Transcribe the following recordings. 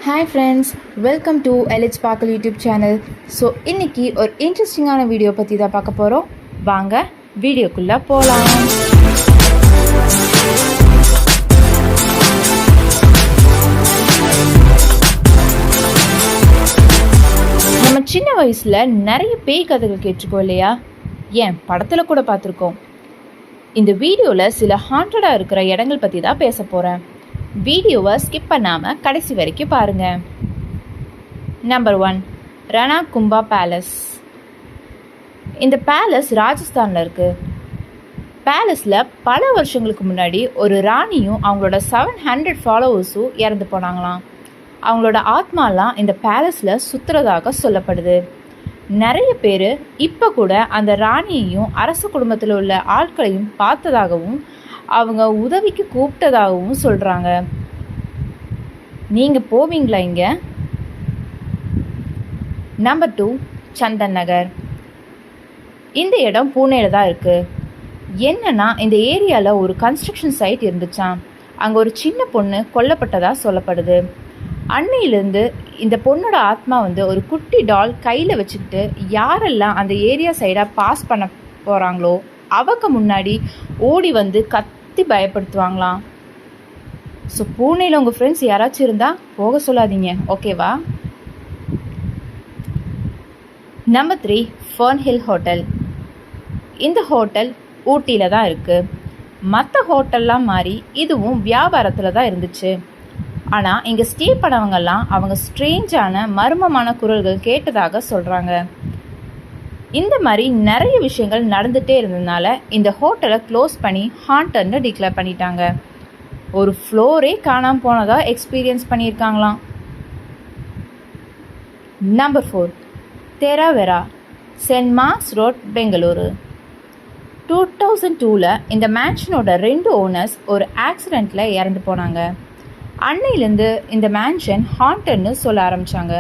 Hi friends, welcome to LH sparkle YouTube channel. So இன்றைக்கி ஒரு இன்ட்ரெஸ்டிங்கான வீடியோ பற்றி தான் பார்க்க போகிறோம். வாங்க வீடியோக்குள்ளே போகலாம். நம்ம சின்ன வயசில் நிறைய பேய் கதைகள் கேட்டிருக்கோம் இல்லையா? ஏன் படத்தில் கூட பார்த்துருக்கோம். இந்த வீடியோவில் சில ஹாண்டடாக இருக்கிற இடங்கள் பற்றி தான் பேச போகிறேன். வீடியோவை ஸ்கிப் பண்ணாமல் கடைசி வரைக்கும் பாருங்கள். Number 1, Rana Kumbha palace. இந்த பேலஸ் ராஜஸ்தானில் இருக்குது. பேலஸில் பல வருஷங்களுக்கு முன்னாடி ஒரு ராணியும் அவங்களோட 700 ஃபாலோவர்ஸும் இறந்து போனாங்களாம். அவங்களோட ஆத்மாலாம் இந்த பேலஸில் சுற்றுறதாக சொல்லப்படுது. நிறைய பேர் இப்போ கூட அந்த ராணியையும் அரச குடும்பத்தில் உள்ள ஆட்களையும் பார்த்ததாகவும் அவங்க உதவிக்கு கூப்பிட்டதாகவும் சொல்கிறாங்க. நீங்கள் போவீங்களா இங்கே? நம்பர் 2, சந்தன் நகர். இந்த இடம் பூனேல தான் இருக்குது. என்னன்னா, இந்த ஏரியாவில் ஒரு கன்ஸ்ட்ரக்ஷன் சைட் இருந்துச்சாம். அங்கே ஒரு சின்ன பொண்ணு கொல்லப்பட்டதாக சொல்லப்படுது. அன்னையிலேருந்து இந்த பொண்ணோட ஆத்மா ஒரு குட்டி டால் கையில் வச்சுக்கிட்டு யாரெல்லாம் அந்த ஏரியா சைடாக பாஸ் பண்ண போகிறாங்களோ அவங்க முன்னாடி ஓடி கத்தி பயப்படுத்துவாங்களாம். ஸோ பூனேல உங்கள் ஃப்ரெண்ட்ஸ் யாராச்சும் இருந்தால் போக சொல்லாதீங்க, ஓகேவா? Number 3, Fern Hill hotel. இந்த ஹோட்டல் ஊட்டியில் தான் இருக்குது. மற்ற ஹோட்டல்லாம் மாதிரி இதுவும் வியாபாரத்தில் தான் இருந்துச்சு. ஆனால் இங்கே ஸ்டே பண்ணவங்கெல்லாம் அவங்க ஸ்ட்ரேஞ்சான மர்மமான குரல்கள் கேட்டதாக சொல்கிறாங்க. இந்த மாதிரி நிறைய விஷயங்கள் நடந்துகிட்டே இருந்ததுனால இந்த ஹோட்டலை க்ளோஸ் பண்ணி ஹாண்டட்னு டிக்ளேர் பண்ணிட்டாங்க. ஒரு ஃப்ளோரே காணாமல் போனதாக எக்ஸ்பீரியன்ஸ் பண்ணியிருக்காங்களாம். நம்பர் 4, தெராவெரா, சென்ட் மார்க்ஸ் ரோட், பெங்களூரு. 2002 இந்த மேன்ஷனோட 2 ஓனர்ஸ் ஒரு ஆக்சிடெண்ட்டில் இறந்து போனாங்க. அன்னையிலேருந்து இந்த மேன்ஷன் ஹாண்டட்னு சொல்ல ஆரம்பித்தாங்க.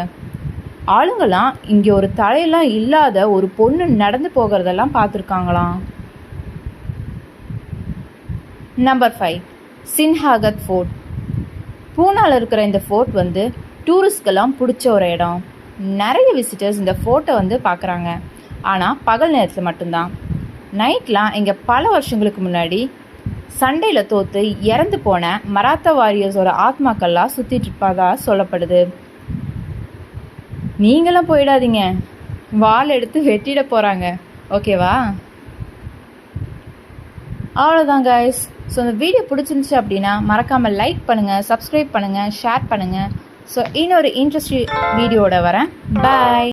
ஆளுங்கெல்லாம் இங்கே ஒரு தலையெல்லாம் இல்லாத ஒரு பொண்ணு நடந்து போகிறதெல்லாம் பார்த்துருக்காங்களாம். Number 5, சின்ஹாகத் fort. பூனாவில் இருக்கிற இந்த ஃபோர்ட் டூரிஸ்ட்கெல்லாம் பிடிச்ச ஒரு இடம். நிறைய விசிட்டர்ஸ் இந்த ஃபோர்ட்டை பார்க்குறாங்க. ஆனால் பகல் நேரத்தில் மட்டும்தான். நைட்லாம் இங்கே பல வருஷங்களுக்கு முன்னாடி சண்டையில் தோற்று இறந்து போன மராத்தா வாரியர்ஸோட ஆத்மாக்கள்லாம் சுற்றிட்டு இருப்பதா சொல்லப்படுது. நீங்களும் போயிடாதீங்க, வால் எடுத்து வெட்டிட போகிறாங்க, ஓகேவா? அவ்வளோதான் கைஸ். ஸோ இந்த வீடியோ பிடிச்சிருந்துச்சு அப்படின்னா மறக்காமல் லைக் பண்ணுங்கள், சப்ஸ்கிரைப் பண்ணுங்கள், ஷேர் பண்ணுங்கள். ஸோ இன்னொரு இன்ட்ரெஸ்டிங் வீடியோட வரேன். பாய்.